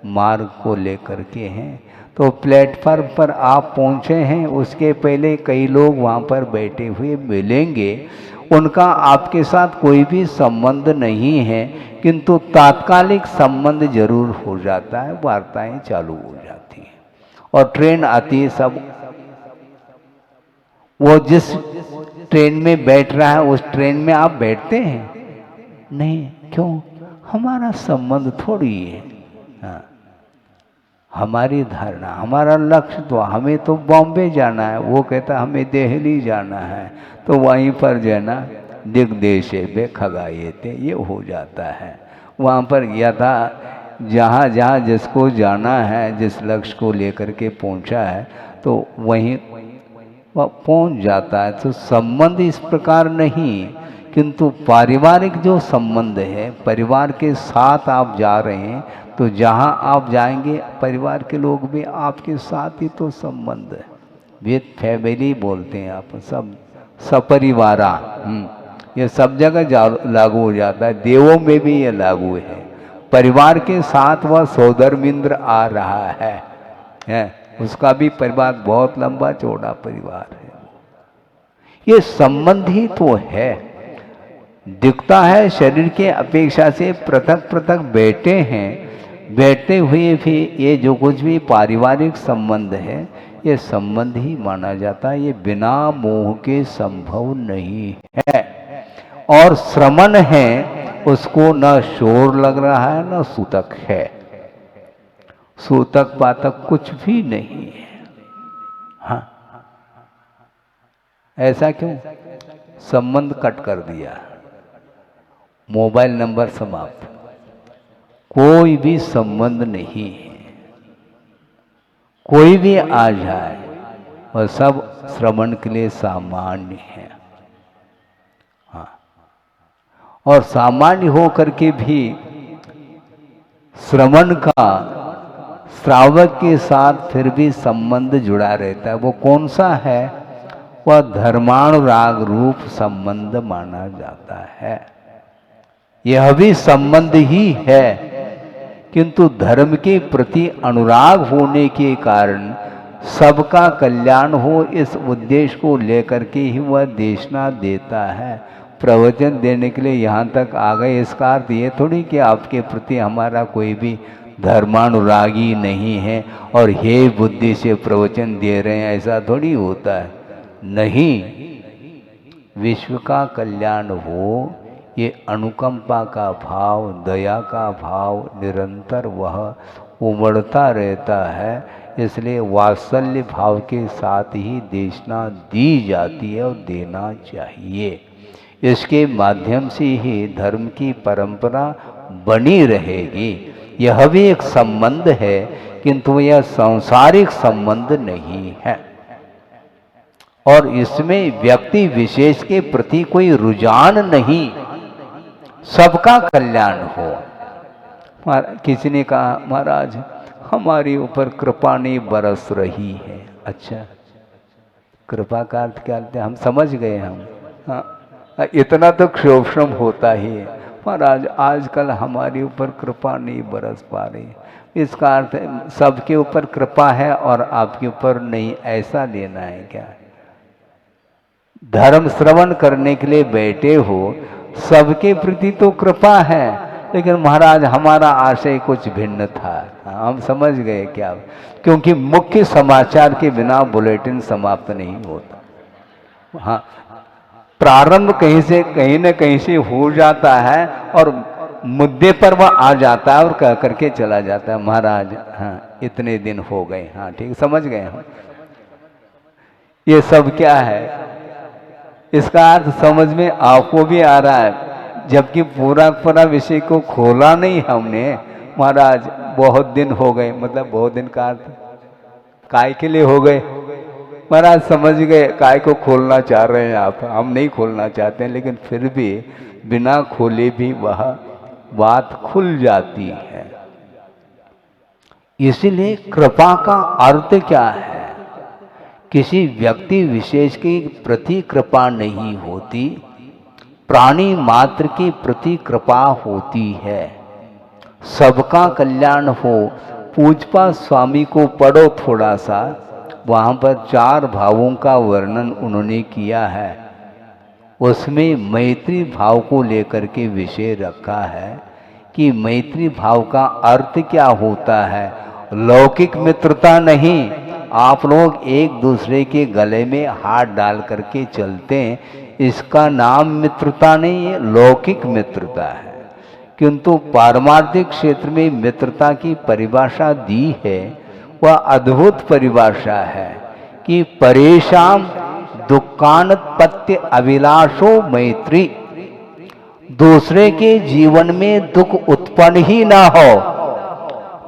मार्ग को लेकर के हैं। तो प्लेटफॉर्म पर आप पहुँचे हैं, उसके पहले कई लोग वहाँ पर बैठे हुए मिलेंगे। उनका आपके साथ कोई भी संबंध नहीं है, किंतु तात्कालिक संबंध जरूर हो जाता है, वार्ताएं चालू हो जाती हैं और ट्रेन आती है। सब वो जिस ट्रेन में बैठ रहा है उस ट्रेन में आप बैठते हैं नहीं। क्यों? हमारा संबंध थोड़ी है। हाँ, हमारी धारणा, हमारा लक्ष्य तो हमें तो बॉम्बे जाना है, वो कहता हमें दिल्ली जाना है, तो वहीं पर जो है ना दिग्देशे बे खगाएते ये हो जाता है। वहाँ पर यथा जहाँ जहाँ जिसको जाना है, जिस लक्ष्य को लेकर के पहुँचा है, तो वहीं वह पहुँच जाता है। तो संबंध इस प्रकार नहीं, किंतु पारिवारिक जो संबंध है, परिवार के साथ आप जा रहे हैं तो जहाँ आप जाएंगे परिवार के लोग भी आपके साथ ही तो संबंध है। विद फैमिली बोलते हैं आप, सब सपरिवारा। ये सब जगह लागू हो जाता है, देवों में भी ये लागू है। परिवार के साथ वह सौधर्मिंद्र आ रहा है, उसका भी परिवार बहुत लंबा चौड़ा परिवार है। ये संबंध ही तो है, दिखता है शरीर के अपेक्षा से पृथक पृथक बैठे हैं, बैठते हुए भी ये जो कुछ भी पारिवारिक संबंध है ये संबंध ही माना जाता है। ये बिना मोह के संभव नहीं है। और श्रमण है उसको न शोर लग रहा है न सूतक है, सूतक पातक कुछ भी नहीं है। हाँ, ऐसा क्यों? संबंध कट कर दिया, मोबाइल नंबर समाप्त, कोई भी संबंध नहीं है। कोई भी आ जाए और सब श्रवण के लिए सामान्य है। हाँ, और सामान्य हो करके भी श्रवण का श्रावक के साथ फिर भी संबंध जुड़ा रहता है। वो कौन सा है? वह धर्मानुराग रूप संबंध माना जाता है। यह भी संबंध ही है, किंतु धर्म के प्रति अनुराग होने के कारण सबका कल्याण हो इस उद्देश्य को लेकर के ही वह देशना देता है। प्रवचन देने के लिए यहाँ तक आ गए, इसका अर्थ ये थोड़ी कि आपके प्रति हमारा कोई भी धर्मानुरागी नहीं है और हे बुद्धि से प्रवचन दे रहे हैं, ऐसा थोड़ी होता है। नहीं, विश्व का कल्याण हो ये अनुकंपा का भाव, दया का भाव निरंतर वह उमड़ता रहता है। इसलिए वात्सल्य भाव के साथ ही देशना दी जाती है और देना चाहिए। इसके माध्यम से ही धर्म की परंपरा बनी रहेगी। यह भी एक संबंध है, किंतु यह सांसारिक संबंध नहीं है और इसमें व्यक्ति विशेष के प्रति कोई रुझान नहीं, सबका कल्याण हो। किसी ने कहा महाराज हमारे ऊपर कृपा नहीं बरस रही है। अच्छा, कृपा का अर्थ क्या? हम समझ गए हम। हाँ, इतना तो क्षोभ्रम होता ही है महाराज, आजकल हमारे ऊपर कृपा नहीं बरस पा रही। इसका अर्थ सबके ऊपर कृपा है और आपके ऊपर नहीं, ऐसा लेना है क्या? धर्म श्रवण करने के लिए बैठे हो, सबके प्रति तो कृपा है, लेकिन महाराज हमारा आशय कुछ भिन्न था। हम समझ गए क्या? क्योंकि मुख्य समाचार के बिना बुलेटिन समाप्त नहीं होता। हाँ, प्रारंभ कहीं से कहीं न कहीं से हो जाता है और मुद्दे पर वह आ जाता है और कह करके चला जाता है महाराज हाँ इतने दिन हो गए। हाँ ठीक, समझ गए हम। ये सब क्या है? इसका अर्थ समझ में आपको भी आ रहा है, जबकि पूरा पूरा विषय को खोला नहीं हमने। महाराज बहुत दिन हो गए, मतलब बहुत दिन का अर्थ काय के लिए हो गए? महाराज समझ गए काय को खोलना चाह रहे हैं आप, हम नहीं खोलना चाहते हैं, लेकिन फिर भी बिना खोले भी वह बात खुल जाती है। इसलिए कृपा का अर्थ क्या है? किसी व्यक्ति विशेष के प्रति कृपा नहीं होती, प्राणी मात्र के प्रति कृपा होती है। सबका कल्याण हो। पूजपा स्वामी को पढ़ो थोड़ा सा, वहाँ पर 4 भावों का वर्णन उन्होंने किया है। उसमें मैत्री भाव को लेकर के विषय रखा है कि मैत्री भाव का अर्थ क्या होता है। लौकिक मित्रता नहीं, आप लोग एक दूसरे के गले में हाथ डाल करके चलते हैं, इसका नाम मित्रता नहीं है, लौकिक मित्रता है। किंतु पारमार्थिक क्षेत्र में मित्रता की परिभाषा दी है, वह अद्भुत परिभाषा है कि परेशान दुखानुत्पत्ति अभिलाषो मैत्री। दूसरे के जीवन में दुख उत्पन्न ही ना हो,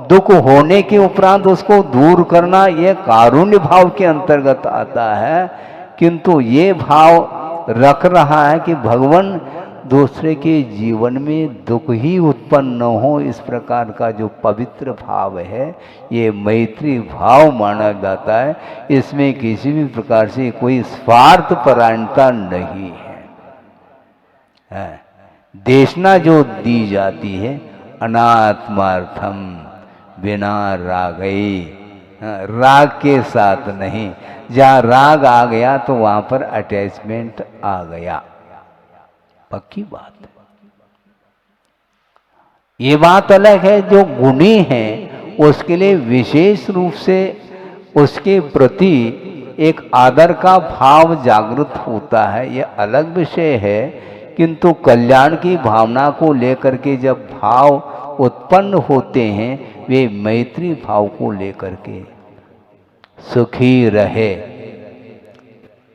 दुख होने के उपरांत उसको दूर करना, यह कारुण्य भाव के अंतर्गत आता है। किंतु ये भाव रख रहा है कि भगवान दूसरे के जीवन में दुख ही उत्पन्न न हो, इस प्रकार का जो पवित्र भाव है ये मैत्री भाव माना जाता है। इसमें किसी भी प्रकार से कोई स्वार्थ परायणता नहीं है। है। देशना जो दी जाती है अनात्मार्थम, बिना रागई, राग के साथ नहीं। जहाँ राग आ गया तो वहां पर अटैचमेंट आ गया, पक्की बात है। ये बात अलग है, जो गुणी है उसके लिए विशेष रूप से उसके प्रति एक आदर का भाव जागृत होता है, ये अलग विषय है। किंतु कल्याण की भावना को लेकर के जब भाव उत्पन्न होते हैं, वे मैत्री भाव को लेकर के, सुखी रहे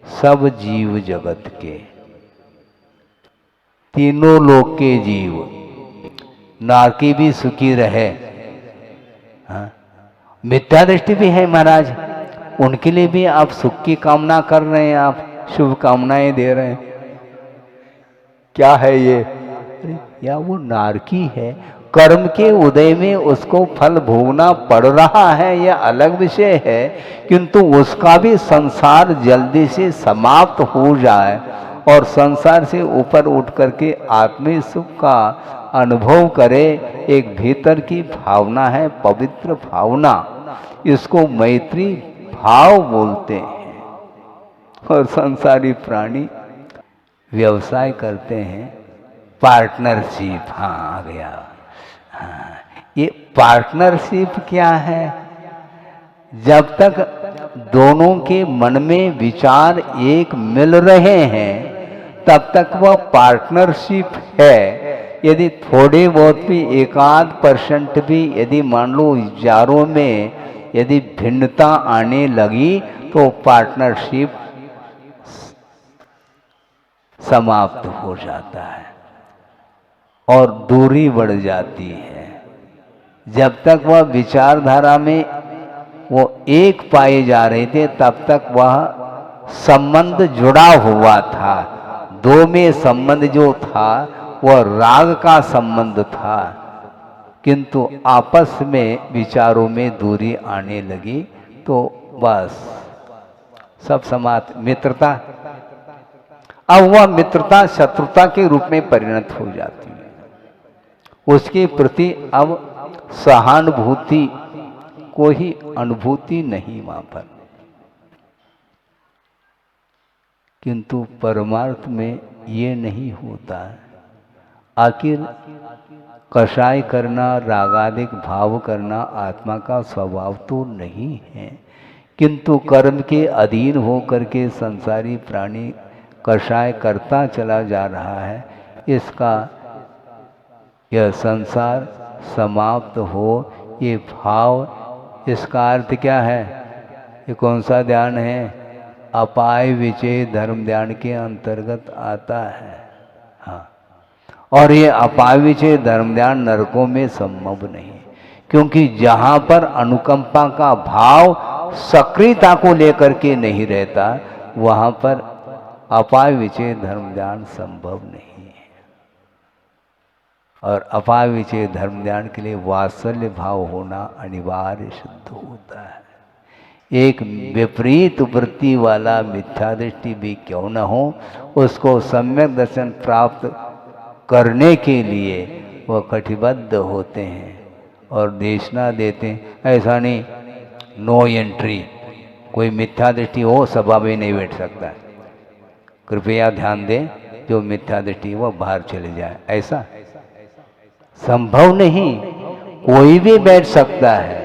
सब जीव जगत के, तीनों लोक के जीव, नारकी भी सुखी रहे। हाँ? मिथ्या दृष्टि भी है महाराज, उनके लिए भी आप सुख की कामना कर रहे हैं, आप शुभ कामनाएं दे रहे हैं। क्या है ये? या वो नारकी है, कर्म के उदय में उसको फल भोगना पड़ रहा है, यह अलग विषय है। किंतु उसका भी संसार जल्दी से समाप्त हो जाए और संसार से ऊपर उठ करके आत्मीय सुख का अनुभव करे, एक भीतर की भावना है, पवित्र भावना, इसको मैत्री भाव बोलते हैं। और संसारी प्राणी व्यवसाय करते हैं, पार्टनरशिप। हाँ, आ गया। हाँ, ये पार्टनरशिप क्या है? जब तक दोनों के मन में विचार एक मिल रहे हैं तब तक वह पार्टनरशिप है। यदि थोड़े बहुत भी, 1-8% भी यदि मान लो विचारों में यदि भिन्नता आने लगी तो पार्टनरशिप समाप्त हो जाता है और दूरी बढ़ जाती है। जब तक वह विचारधारा में वो एक पाए जा रहे थे तब तक वह संबंध जुड़ा हुआ था। दो में संबंध जो था वह राग का संबंध था, किंतु आपस में विचारों में दूरी आने लगी तो बस सब समाप्त। मित्रता, अब वह मित्रता शत्रुता के रूप में परिणत हो जाती है। उसके प्रति अब सहानुभूति कोई अनुभूति नहीं वहां पर। किंतु परमार्थ में ये नहीं होता है। आखिर कषाय करना, रागादिक भाव करना आत्मा का स्वभाव तो नहीं है, किंतु कर्म के अधीन हो करके संसारी प्राणी कषाय करता चला जा रहा है। इसका यह संसार समाप्त हो, ये भाव, इसका अर्थ क्या है? ये कौन सा ध्यान है? अपाय विचय धर्म ध्यान के अंतर्गत आता है। हाँ, और ये अपाय विचय धर्म ध्यान नरकों में संभव नहीं, क्योंकि जहाँ पर अनुकंपा का भाव सक्रियता को लेकर के नहीं रहता, वहाँ पर अपाय विचय धर्म ध्यान संभव नहीं है। और अपाय विचय धर्म ध्यान के लिए वात्सल्य भाव होना अनिवार्य सिद्ध होता है। एक विपरीत वृत्ति वाला मिथ्या दृष्टि भी क्यों न हो, उसको सम्यक दर्शन प्राप्त करने के लिए वह कटिबद्ध होते हैं और देशना देते हैं। ऐसा नहीं नो एंट्री, कोई मिथ्या दृष्टि हो सभा में नहीं बैठ सकता है। कृपया ध्यान दें, जो मिथ्या दृष्टि वह बाहर चले जाए, ऐसा संभव नहीं। कोई भी बैठ सकता है,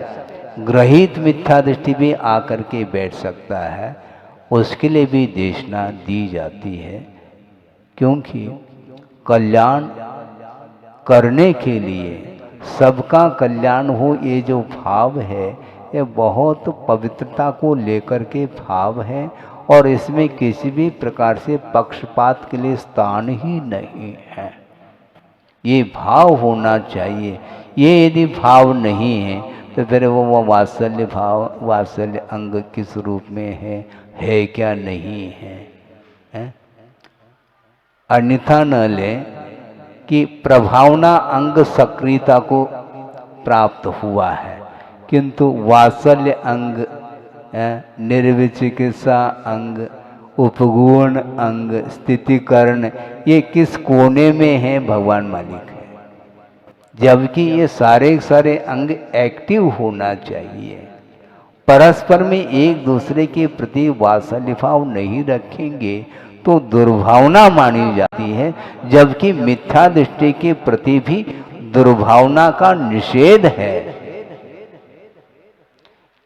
ग्रहित मिथ्या दृष्टि भी आकर के बैठ सकता है, उसके लिए भी देशना दी जाती है। क्योंकि कल्याण करने के लिए, सबका कल्याण हो, ये जो भाव है ये बहुत पवित्रता को लेकर के भाव है और इसमें किसी भी प्रकार से पक्षपात के लिए स्थान ही नहीं है। ये भाव होना चाहिए। ये यदि भाव नहीं है तो फिर वो वात्सल्य भाव, वात्सल्य अंग किस रूप में है क्या नहीं है? अन्यथा न ले कि प्रभावना अंग सक्रियता को प्राप्त हुआ है, किंतु वात्सल्य अंग, निर्विचिकित्सा अंग उपगुण, अंग, स्थिति, कर्ण, ये किस कोने में है भगवान मालिक है। जबकि ये सारे सारे अंग एक्टिव होना चाहिए। परस्पर में एक दूसरे के प्रति वात्सल्य भाव नहीं रखेंगे तो दुर्भावना मानी जाती है। जबकि मिथ्या दृष्टि के प्रति भी दुर्भावना का निषेध है,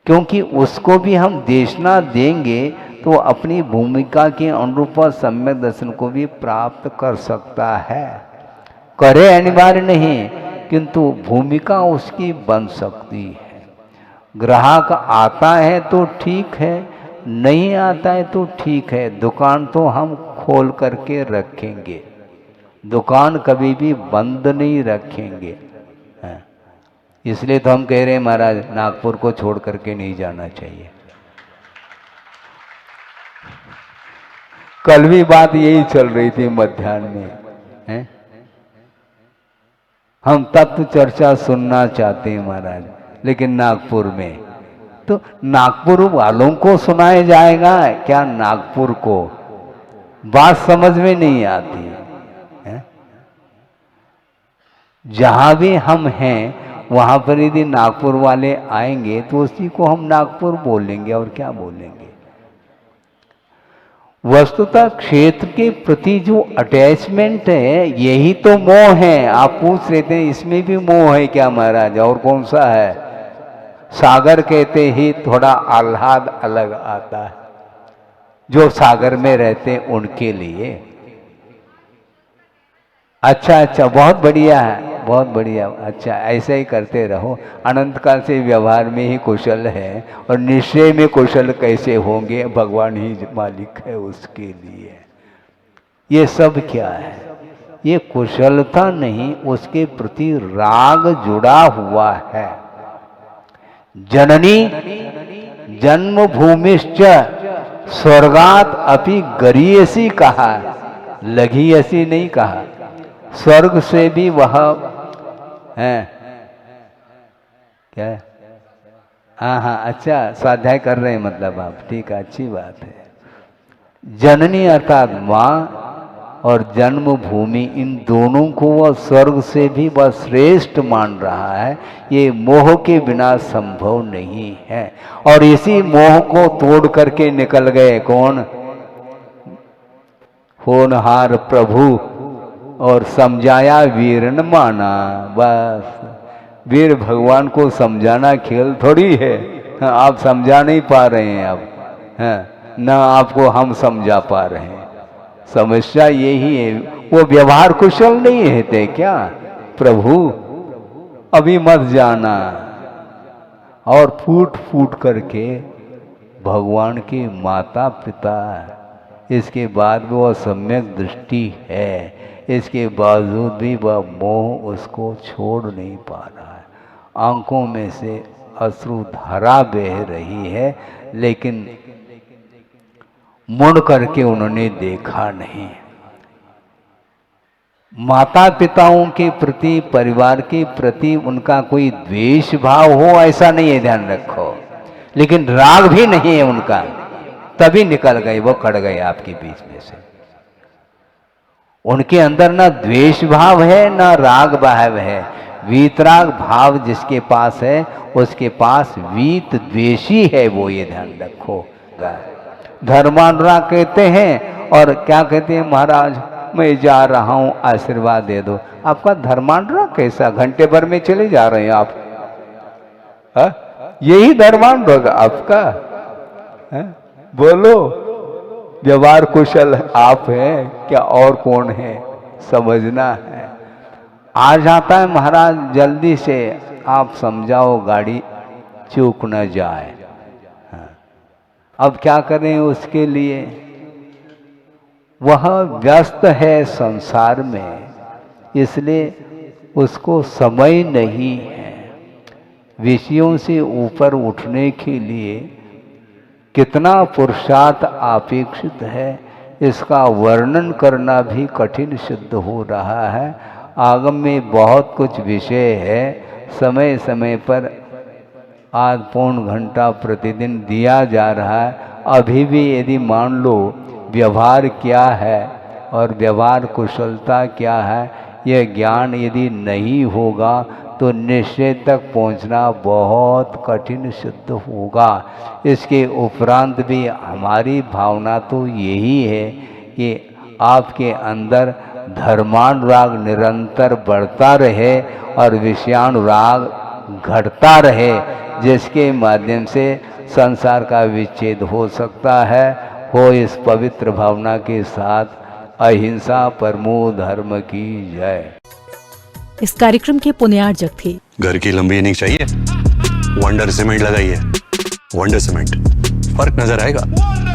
क्योंकि उसको भी हम देशना देंगे तो अपनी भूमिका के अनुरूप सम्यक दर्शन को भी प्राप्त कर सकता है। करे अनिवार्य नहीं, किंतु भूमिका उसकी बन सकती है। ग्राहक आता है तो ठीक है, नहीं आता है तो ठीक है। दुकान तो हम खोल करके रखेंगे, दुकान कभी भी बंद नहीं रखेंगे। इसलिए तो हम कह रहे हैं महाराज नागपुर को छोड़ करके नहीं जाना चाहिए। कल भी बात यही चल रही थी मध्याह्न में, हैं? हम तत्व चर्चा सुनना चाहते हैं महाराज, लेकिन नागपुर में तो नागपुर वालों को सुनाया जाएगा क्या? नागपुर को बात समझ में नहीं आती है। जहां भी हम हैं वहां पर यदि नागपुर वाले आएंगे तो उसी को हम नागपुर बोलेंगे, और क्या बोलेंगे। वस्तुतः क्षेत्र के प्रति जो अटैचमेंट है यही तो मोह है। आप पूछ रहे थे इसमें भी मोह है क्या महाराज? और कौन सा है? सागर कहते ही थोड़ा आह्लाद अलग आता है, जो सागर में रहते हैं उनके लिए। अच्छा अच्छा, बहुत बढ़िया है, बहुत बढ़िया। अच्छा, ऐसे ही करते रहो। अनंत काल से व्यवहार में ही कुशल है, और निश्चय में कुशल कैसे होंगे भगवान ही मालिक है उसके लिए। ये सब क्या है? ये कुशलता नहीं, उसके प्रति राग जुड़ा हुआ है। जननी जन्मभूमिश्च स्वर्गात अपि गरीयसी कहा, लघीयसी नहीं कहा। स्वर्ग से भी वह है क्या? हाँ हाँ, अच्छा स्वाध्याय कर रहे हैं मतलब आप, ठीक है, अच्छी बात है। जननी अर्थात माँ और जन्मभूमि, इन दोनों को वह स्वर्ग से भी वह श्रेष्ठ मान रहा है। ये मोह के बिना संभव नहीं है। और इसी मोह को तोड़ करके निकल गए कौन? होनहार प्रभु, और समझाया वीर न माना। बस वीर भगवान को समझाना खेल थोड़ी है। आप समझा नहीं पा रहे हैं अब, ना आपको हम समझा पा रहे हैं। समस्या यही है, वो व्यवहार कुशल नहीं है थे क्या? प्रभु अभी मत जाना। और फूट फूट करके भगवान के माता पिता, इसके बाद भी वह सम्यक दृष्टि है, इसके बावजूद भी वह मोह उसको छोड़ नहीं पा रहा है। आंखों में से अश्रुधारा बह रही है, लेकिन मुड़ करके उन्होंने देखा नहीं। माता पिताओं के प्रति, परिवार के प्रति उनका कोई द्वेष भाव हो ऐसा नहीं है, ध्यान रखो। लेकिन राग भी नहीं है उनका, तभी निकल गए, वो खड़ गए आपके बीच में से। उनके अंदर ना द्वेष भाव है ना राग भाव है। वीतराग भाव जिसके पास है उसके पास वीत द्वेषी है वो, ये ध्यान रखो। धर्मानुराग कहते हैं, और क्या कहते हैं महाराज? मैं जा रहा हूं, आशीर्वाद दे दो। आपका धर्मानुराग कैसा? घंटे भर में चले जा रहे हैं आप, यही धर्मानुराग आपका है? बोलो, व्यवहार कुशल आप हैं क्या और कौन है? समझना है। आ जाता है महाराज, जल्दी से आप समझाओ गाड़ी चूक न जाए। अब क्या करें उसके लिए? वह व्यस्त है संसार में, इसलिए उसको समय नहीं है। विषयों से ऊपर उठने के लिए कितना पुरुषार्थ अपेक्षित है, इसका वर्णन करना भी कठिन सिद्ध हो रहा है। आगम में बहुत कुछ विषय है, समय समय पर आध पौन घंटा प्रतिदिन दिया जा रहा है। अभी भी यदि मान लो व्यवहार क्या है और व्यवहार कुशलता क्या है, यह ज्ञान यदि नहीं होगा तो निश्चय तक पहुंचना बहुत कठिन सिद्ध होगा। इसके उपरांत भी हमारी भावना तो यही है कि आपके अंदर धर्मानुराग निरंतर बढ़ता रहे और विषयानुराग घटता रहे, जिसके माध्यम से संसार का विच्छेद हो सकता है। हो इस पवित्र भावना के साथ अहिंसा परमो धर्म की जय। इस कार्यक्रम के पुण्यार्जक थे घर की लंबी इनिंग चाहिए, वंडर सीमेंट लगाइए। वंडर सीमेंट, फर्क नजर आएगा।